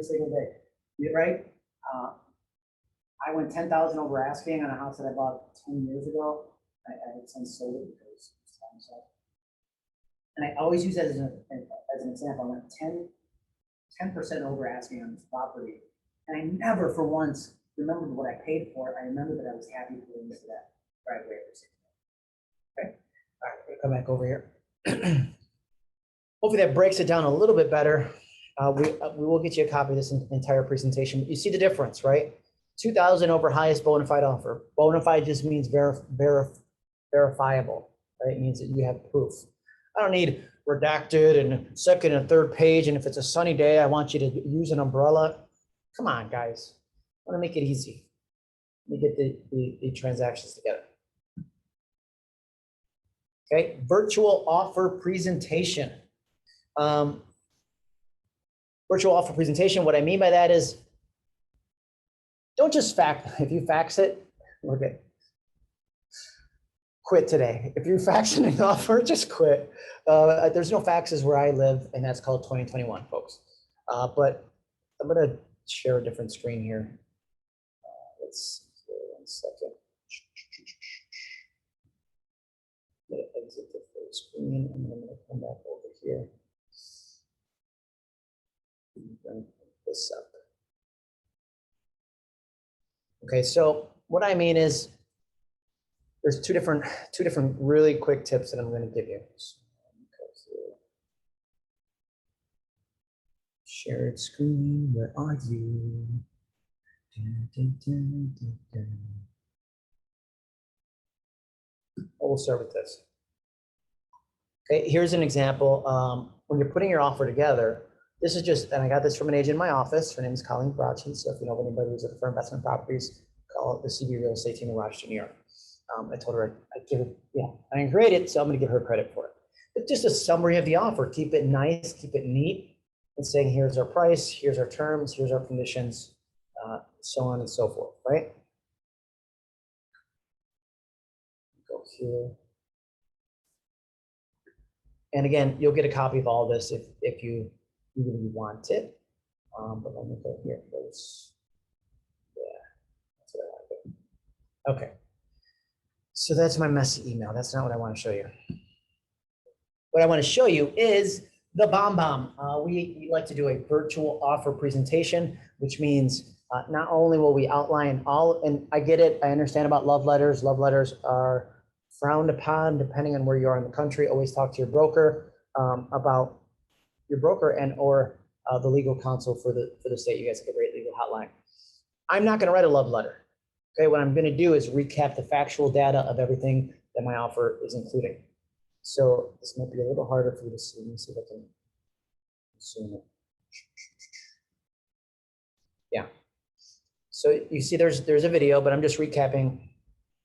single day, right? I went 10,000 over asking on a house that I bought 10 years ago. I had since sold it because it's time to sell. And I always use that as an example. I'm 10% over asking on this property. And I never for once remembered what I paid for it. I remember that I was happy to put into that driveway every 6 months. Okay. All right, we'll come back over here. Hopefully that breaks it down a little bit better. We will get you a copy of this entire presentation. You see the difference, right? 2,000 over highest bona fide offer. Bona fide just means verifiable, right? It means that you have proof. I don't need redacted and second and third page. And if it's a sunny day, I want you to use an umbrella. Come on, guys. I want to make it easy. Let me get the transactions together. Okay, virtual offer presentation. Virtual offer presentation, what I mean by that is, don't just fax. If you fax it, okay, quit today. If you're faxing an offer, just quit. There's no faxes where I live, and that's called 2021, folks. But I'm going to share a different screen here. Let's see, 1 second. I'm going to exit the full screen and then I'm going to come back over here. Bring this up. Okay, so what I mean is there's two different really quick tips that I'm going to give you. So shared screen, where are you? We'll start with this. Okay, here's an example. When you're putting your offer together, this is just, and I got this from an agent in my office. Her name is Colleen Bracci. So if you know of anybody who's looking for investment properties, call the CB Real Estate team in Rochester, New York. I told her I'd give it, I didn't create it, so I'm going to give her credit for it. But just a summary of the offer. Keep it nice, keep it neat, and saying here's our price, here's our terms, here's our conditions, so on and so forth, right? Go here. And again, you'll get a copy of all this if you really want it. But let me go here first. Yeah, that's what I want to do. Okay. So that's my messy email. That's not what I want to show you. What I want to show you is the BombBomb. We like to do a virtual offer presentation, which means not only will we outline all, and I get it, I understand about love letters. Love letters are frowned upon depending on where you are in the country. Always talk to your broker about your broker and or the legal counsel for the state. You guys have a great legal hotline. I'm not going to write a love letter. Okay, what I'm going to do is recap the factual data of everything that my offer is including. So this might be a little harder for you to see. Let me see if I can zoom it. Yeah. So you see there's a video, but I'm just recapping.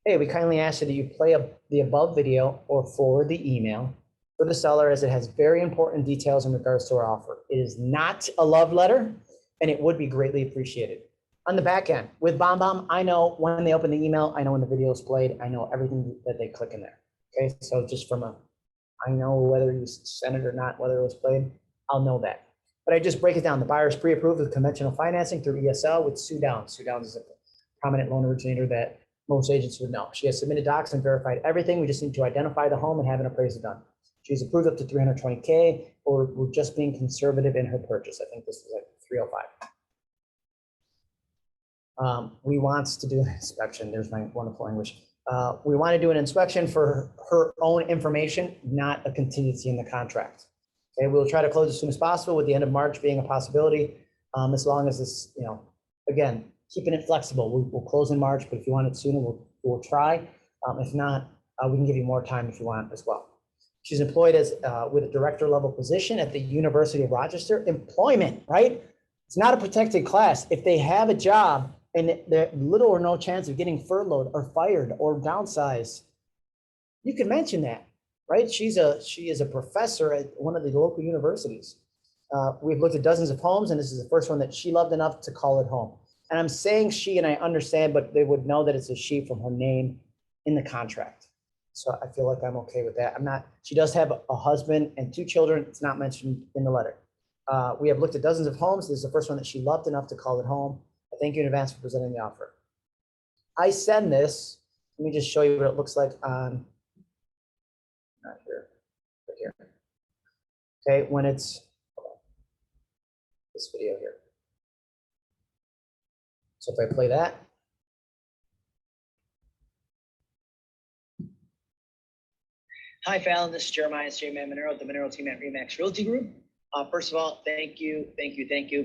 Hey, we kindly ask that you play the above video or forward the email for the seller, as it has very important details in regards to our offer. It is not a love letter, and it would be greatly appreciated. On the back end, with BombBomb, I know when they open the email, I know when the video is played, I know everything that they click in there. Okay, so just from I know whether you sent it or not, whether it was played, I'll know that. But I just break it down. The buyer is pre-approved with conventional financing through ESL with Sue Downs. Sue Downs is a prominent loan originator that most agents would know. She has submitted docs and verified everything. We just need to identify the home and have an appraisal done. She's approved up to 320K, or we're just being conservative in her purchase. I think this is like 305. We want to do an inspection. There's my wonderful English. We want to do an inspection for her own information, not a contingency in the contract. Okay, we'll try to close as soon as possible, with the end of March being a possibility, as long as this, again, keeping it flexible. We'll close in March, but if you want it sooner, we'll try. If not, we can give you more time if you want as well. She's employed as with a director level position at the University of Rochester. Employment, right? It's not a protected class. If they have a job and there's little or no chance of getting furloughed or fired or downsized, you can mention that, right? She is a professor at one of the local universities. We've looked at dozens of homes, and this is the first one that she loved enough to call it home. And I'm saying she, and I understand, but they would know that it's a she from her name in the contract. So I feel like I'm okay with that. She does have a husband and 2 children. It's not mentioned in the letter. We have looked at dozens of homes. This is the first one that she loved enough to call it home. I thank you in advance for presenting the offer. I send this, let me just show you what it looks like on, not here, but here. Okay, when it's this video here. So if I play that. Hi, Fallon. This is Jeremias, JMan Maneiro, the Maneiro team at Remax Realty Group. First of all, thank you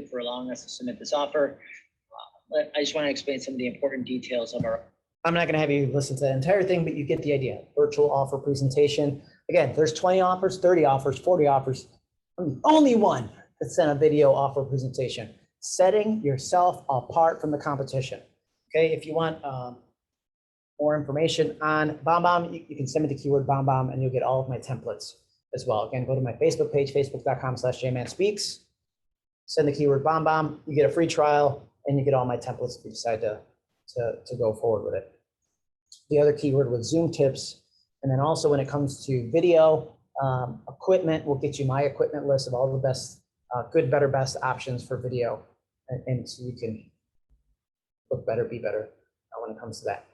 for allowing us to submit this offer. I just want to explain some of the important details of our. I'm not going to have you listen to the entire thing, but you get the idea. Virtual offer presentation. Again, there's 20 offers, 30 offers, 40 offers. I'm the only one that sent a video offer presentation. Setting yourself apart from the competition. Okay, if you want more information on BombBomb, you can send me the keyword BombBomb and you'll get all of my templates as well. Again, go to my Facebook page, facebook.com/JManSpeaks. Send the keyword BombBomb. You get a free trial and you get all my templates if you decide to go forward with it. The other keyword was Zoom tips. And then also when it comes to video, equipment, we'll get you my equipment list of all the best, good, better, best options for video and so you can look better, be better when it comes to that.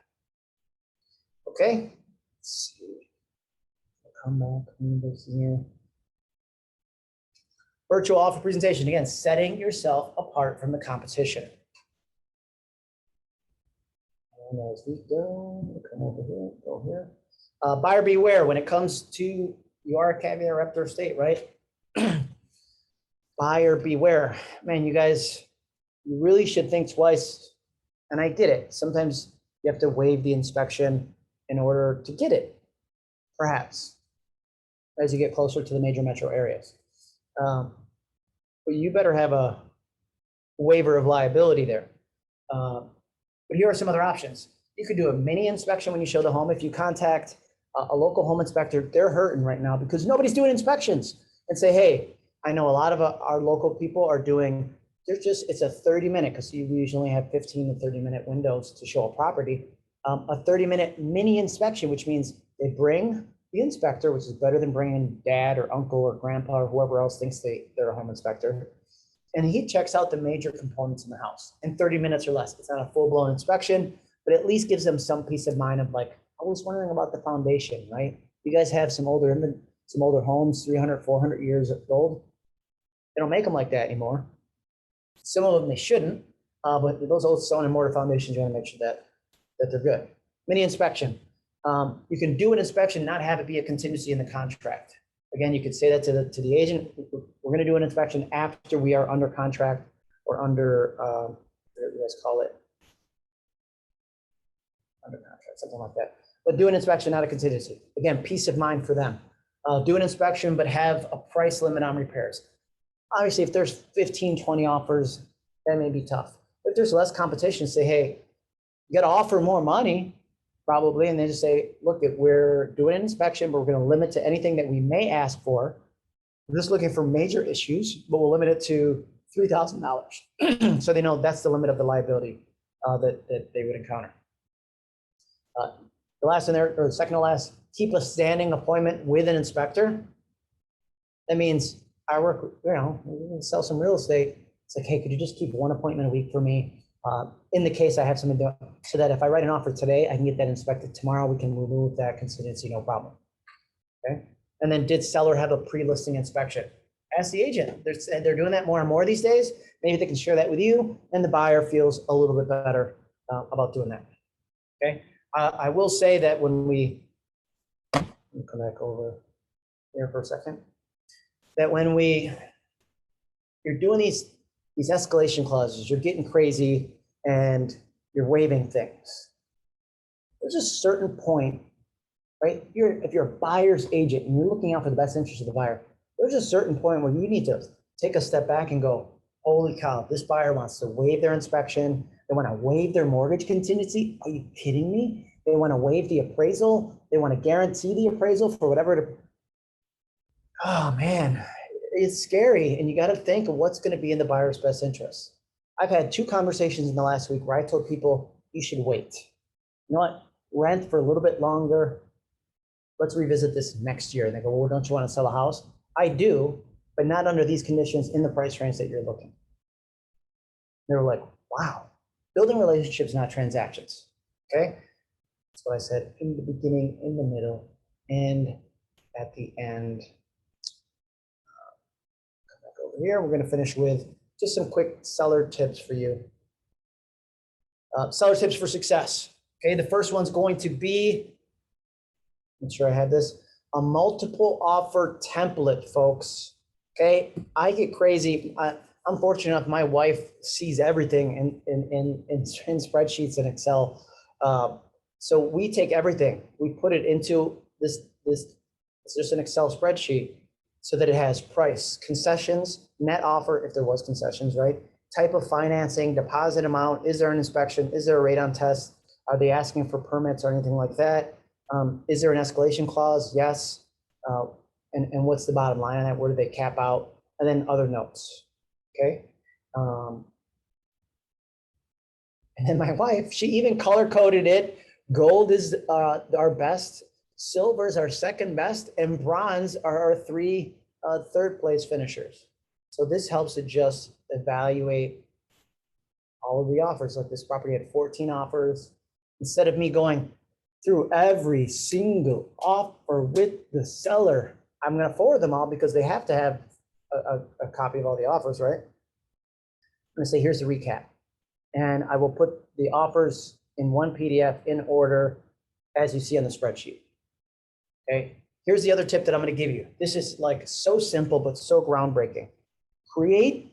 Okay, let's see. Come back here. Virtual offer presentation, again, setting yourself apart from the competition. And as we go, we'll come over here, go here. Buyer beware when it comes to, you are a caveat emptor state, right? Buyer beware. Man, you guys, you really should think twice. And I get it. Sometimes you have to waive the inspection in order to get it, perhaps, as you get closer to the major metro areas. But you better have a waiver of liability there. But here are some other options. You could do a mini inspection when you show the home. If you contact a local home inspector, they're hurting right now because nobody's doing inspections, and say, hey, I know a lot of our local people are doing, it's a 30-minute, because you usually have 15 to 30-minute windows to show a property, a 30-minute mini inspection, which means they bring the inspector, which is better than bringing dad or uncle or grandpa or whoever else thinks they're a home inspector. And he checks out the major components in the house in 30 minutes or less. It's not a full-blown inspection, but at least gives them some peace of mind of like, I was wondering about the foundation, right? You guys have some older homes, 300, 400 years old. They don't make them like that anymore. Some of them they shouldn't, but those old stone and mortar foundations, you want to make sure that they're good. Mini inspection. You can do an inspection, not have it be a contingency in the contract. Again, you could say that to the agent. We're going to do an inspection after we are under contract or under, what do you guys call it? Under contract, something like that. But do an inspection, not a contingency. Again, peace of mind for them. Do an inspection, but have a price limit on repairs. Obviously, if there's 15, 20 offers, that may be tough. If there's less competition, say, hey, you got to offer more money, probably, and they just say, look, if we're doing an inspection, but we're going to limit to anything that we may ask for. We're just looking for major issues, but we'll limit it to $3,000. So they know that's the limit of the liability that they would encounter. The last in there, or the second to last, keep a standing appointment with an inspector. That means I work, we sell some real estate. It's like, hey, could you just keep one appointment a week for me? In the case I have something to, so that if I write an offer today, I can get that inspected tomorrow. We can remove that contingency, no problem. Okay. And then did seller have a pre-listing inspection? Ask the agent. They're doing that more and more these days. Maybe they can share that with you, and the buyer feels a little bit better about doing that. Okay. I will say that when we come back over here for a second, that when you're doing these escalation clauses, you're getting crazy and you're waiving things. There's a certain point, right? If you're a buyer's agent and you're looking out for the best interest of the buyer, there's a certain point where you need to take a step back and go, holy cow, this buyer wants to waive their inspection. They want to waive their mortgage contingency. Are you kidding me? They want to waive the appraisal. They want to guarantee the appraisal for whatever. Oh man, it's scary. And you got to think of what's going to be in the buyer's best interest. I've had 2 conversations in the last week where I told people you should wait. You know what? Rent for a little bit longer. Let's revisit this next year. And they go, well, don't you want to sell a house? I do, but not under these conditions in the price range that you're looking. They were like, wow, building relationships, not transactions. Okay. That's what I said in the beginning, in the middle, and at the end. Come back over here. We're going to finish with just some quick seller tips for you. Seller tips for success. Okay. The first one's going to be, make sure I had this, a multiple offer template, folks. Okay. I get crazy. I'm fortunate enough, my wife sees everything in spreadsheets and Excel. So we take everything, we put it into this, it's just an Excel spreadsheet so that it has price, concessions, net offer, if there was concessions, right? Type of financing, deposit amount, is there an inspection? Is there a rate on test? Are they asking for permits or anything like that? Is there an escalation clause? Yes. And what's the bottom line on that? Where do they cap out? And then other notes. Okay. And then my wife, she even color coded it. Gold is our best, silver is our second best, and bronze are our 3 third place finishers. So this helps it just evaluate all of the offers. Like this property had 14 offers. Instead of me going through every single offer with the seller, I'm going to forward them all because they have to have a copy of all the offers, right? I'm going to say, here's the recap. And I will put the offers in one PDF in order as you see on the spreadsheet. Okay. Here's the other tip that I'm going to give you. This is like so simple, but so groundbreaking. Create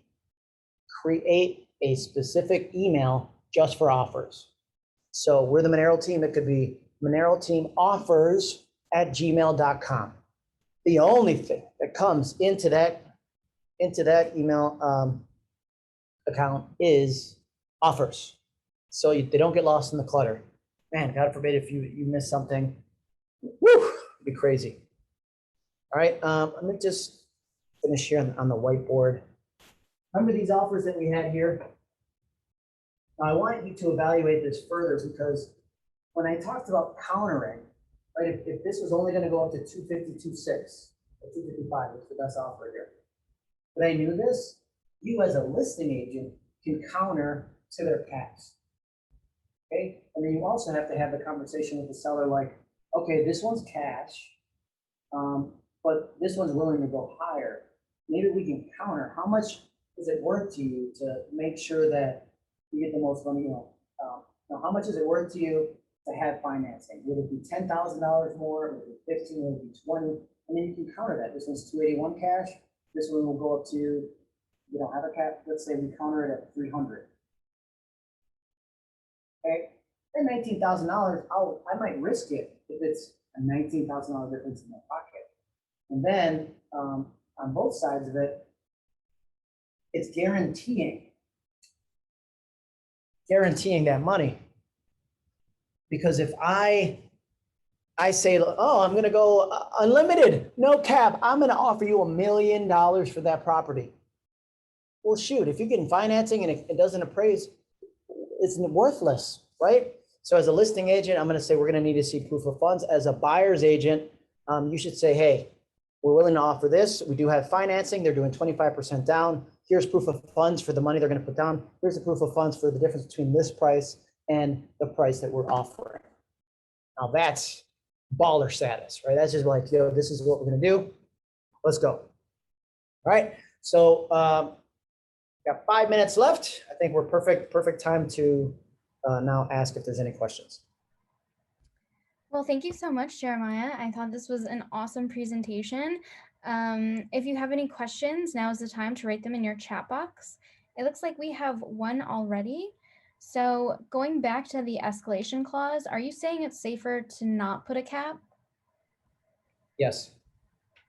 a specific email just for offers. So we're the Maneiro team. It could be ManeiroTeamOffers@gmail.com. The only thing that comes into that email account is offers. So they don't get lost in the clutter. Man, God forbid if you miss something, woo, it'd be crazy. All right, let me just finish here on the whiteboard. Remember these offers that we had here? Now I want you to evaluate this further because when I talked about countering, right, if this was only going to go up to 250.26 or 255, which is the best offer here. But I knew this, you as a listing agent can counter to their caps. Okay, and then you also have to have the conversation with the seller like, okay, this one's cash, but this one's willing to go higher. Maybe we can counter. How much is it worth to you to make sure that you get the most money? How much is it worth to you to have financing? Would it be $10,000 more? Would it be 15? Would it be 20? And then you can counter that. This one's 281 cash. This one will go up to, you don't have a cap. Let's say we counter it at 300. Okay, then $19,000. I might risk it if it's a $19,000 difference in my pocket. And then on both sides of it, it's guaranteeing that money. Because if I say, oh, I'm going to go unlimited, no cap, I'm going to offer you $1 million for that property. Well, shoot, if you're getting financing and it doesn't appraise, it's worthless, right? So as a listing agent, I'm going to say we're going to need to see proof of funds. As a buyer's agent, you should say, hey, we're willing to offer this. We do have financing. They're doing 25% down. Here's proof of funds for the money they're going to put down. Here's the proof of funds for the difference between this price and the price that we're offering. Now that's baller status, right? That's just like, yo, this is what we're going to do. Let's go. All right. So got 5 minutes left. I think we're perfect time to now ask if there's any questions. Well, thank you so much, Jeremiah. I thought this was an awesome presentation. If you have any questions, now is the time to write them in your chat box. It looks like we have one already. So going back to the escalation clause, are you saying it's safer to not put a cap? Yes.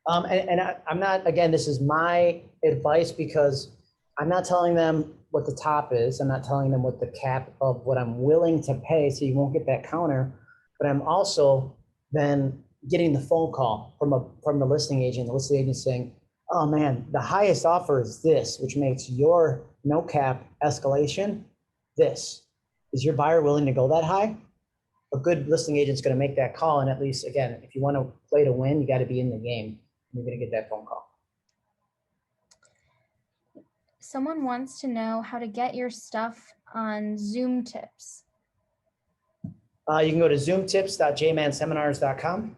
I'm not, again, this is my advice because I'm not telling them what the top is. I'm not telling them what the cap of what I'm willing to pay, so you won't get that counter. But I'm also then getting the phone call from the listing agent. The listing agent saying, oh man, the highest offer is this, which makes your no cap escalation this. Is your buyer willing to go that high? A good listing agent's going to make that call. And at least, again, if you want to play to win, you got to be in the game. You're going to get that phone call. Someone wants to know how to get your stuff on Zoom tips. You can go to zoomtips.jmanseminars.com,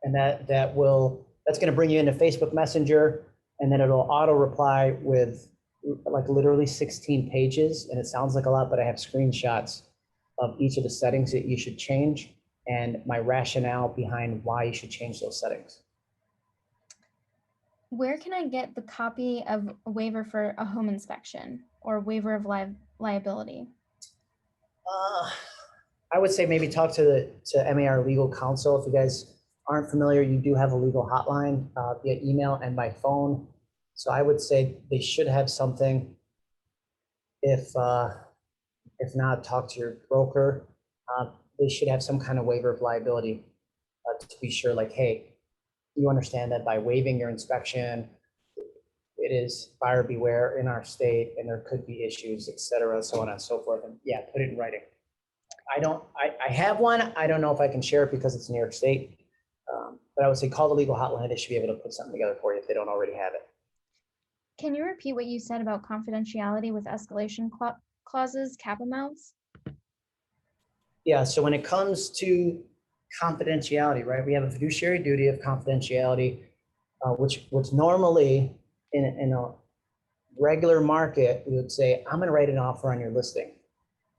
and that's going to bring you into Facebook Messenger, and then it'll auto reply with like literally 16 pages, and it sounds like a lot, but I have screenshots of each of the settings that you should change and my rationale behind why you should change those settings. Where can I get the copy of a waiver for a home inspection or waiver of liability? I would say maybe talk to MAR legal counsel. If you guys aren't familiar, you do have a legal hotline via email and by phone. So I would say they should have something. If not, talk to your broker. They should have some kind of waiver of liability to be sure, like, hey, you understand that by waiving your inspection, it is buyer beware in our state and there could be issues, et cetera, so on and so forth. And yeah, put it in writing. I have one. I don't know if I can share it because it's New York State. But I would say call the legal hotline. They should be able to put something together for you if they don't already have it. Can you repeat what you said about confidentiality with escalation clauses, cap amounts? Yeah, so when it comes to confidentiality, right, we have a fiduciary duty of confidentiality, which normally in a regular market, we would say, I'm going to write an offer on your listing.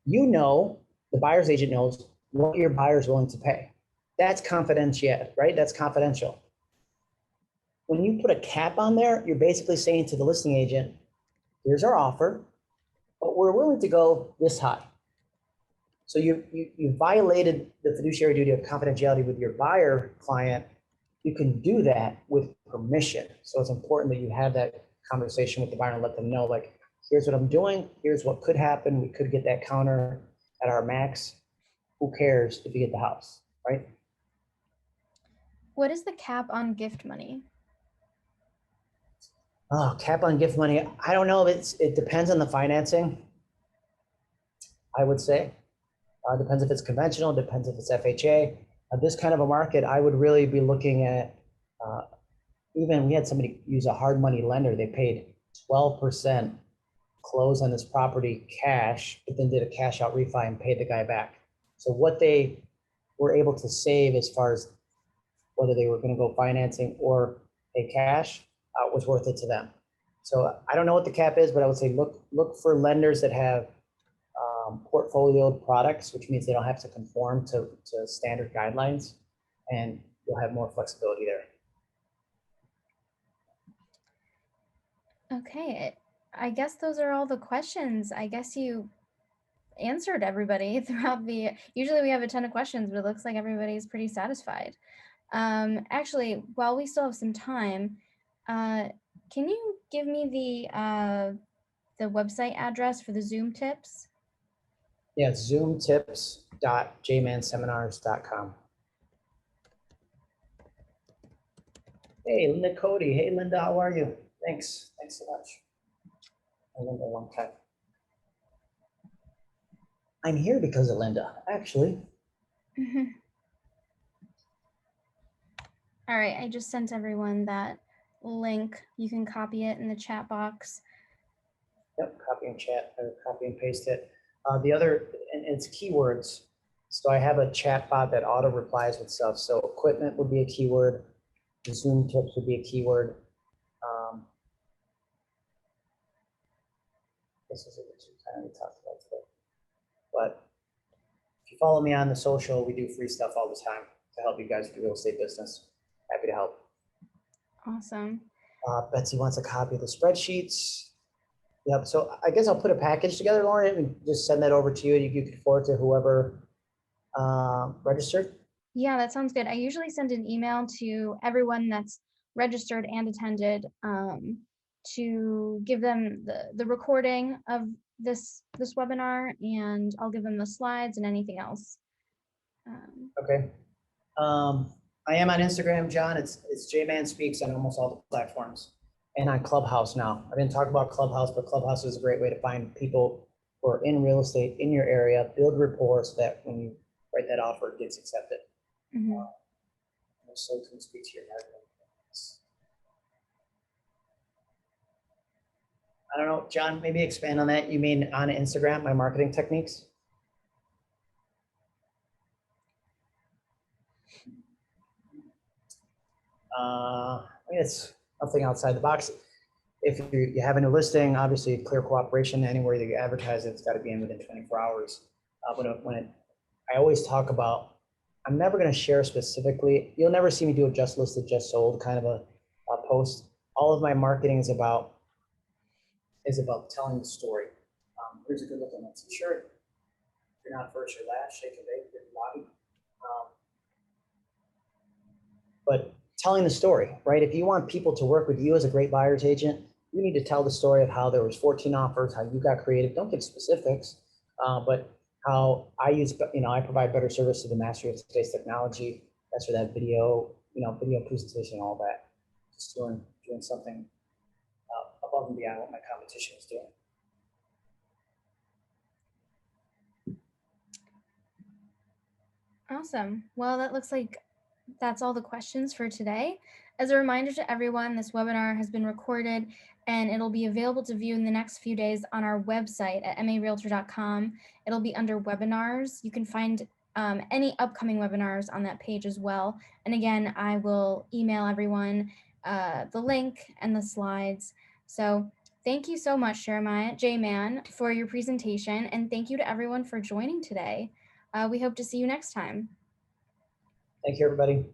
You know, the buyer's agent knows what your buyer's willing to pay. That's confidential, right? That's confidential. When you put a cap on there, you're basically saying to the listing agent, here's our offer, but we're willing to go this high. So you violated the fiduciary duty of confidentiality with your buyer client. You can do that with permission. So it's important that you have that conversation with the buyer and let them know, like, here's what I'm doing. Here's what could happen. We could get that counter at our max. Who cares if you get the house, right? What is the cap on gift money? Oh, cap on gift money. I don't know. It depends on the financing, I would say. Depends if it's conventional, depends if it's FHA. This kind of a market, I would really be looking at, even we had somebody use a hard money lender. They paid 12% close on this property cash, but then did a cash out refi and paid the guy back. So what they were able to save as far as whether they were going to go financing or pay cash was worth it to them. So I don't know what the cap is, but I would say look for lenders that have portfolio products, which means they don't have to conform to standard guidelines, and you'll have more flexibility there. Okay, I guess those are all the questions. I guess you answered everybody throughout usually we have a ton of questions, but it looks like everybody's pretty satisfied. Actually, while we still have some time, can you give me the website address for the Zoom tips? Yeah, zoomtips.jmanseminars.com. Hey, Linda Cody. Hey, Linda, how are you? Thanks so much. Linda, long time. I'm here because of Linda, actually. All right, I just sent everyone that link. You can copy it in the chat box. Yep, copy and chat, or copy and paste it. The other, and it's keywords. So I have a chat bot that auto replies with stuff. So equipment would be a keyword. Zoom tips would be a keyword. This is a bit too kind of talked about today. But if you follow me on the social, we do free stuff all the time to help you guys with your real estate business. Happy to help. Awesome. Betsy wants a copy of the spreadsheets. Yep. So I guess I'll put a package together, Lauren, and just send that over to you. You can forward to whoever registered. Yeah, that sounds good. I usually send an email to everyone that's registered and attended to give them the recording of this webinar, and I'll give them the slides and anything else. Okay. I am on Instagram, John. It's JMan Speaks on almost all the platforms, and on Clubhouse now. I didn't talk about Clubhouse, but Clubhouse is a great way to find people who are in real estate in your area, build rapport so that when you write that offer, it gets accepted. So can speak to your marketing. I don't know, John, maybe expand on that. You mean on Instagram, my marketing techniques? I mean, it's nothing outside the box. If you have a new listing, obviously clear cooperation anywhere that you advertise, it's got to be in within 24 hours. I always talk about, I'm never going to share specifically. You'll never see me do a just listed, just sold kind of a post. All of my marketing is about telling the story. Here's a good looking shirt. If you're not first, you're last. Shake and bake, good lobby. But telling the story, right? If you want people to work with you as a great buyer's agent, you need to tell the story of how there was 14 offers, how you got creative. Don't give specifics, but how I provide better service to the mastery of today's technology. That's for that video, video presentation, all that. Just doing something above and beyond what my competition is doing. Awesome. Well, that looks like that's all the questions for today. As a reminder to everyone, this webinar has been recorded and it'll be available to view in the next few days on our website at marealtor.com. It'll be under webinars. You can find any upcoming webinars on that page as well. And again, I will email everyone the link and the slides. So thank you so much, JMan, for your presentation. And thank you to everyone for joining today. We hope to see you next time. Thank you, everybody.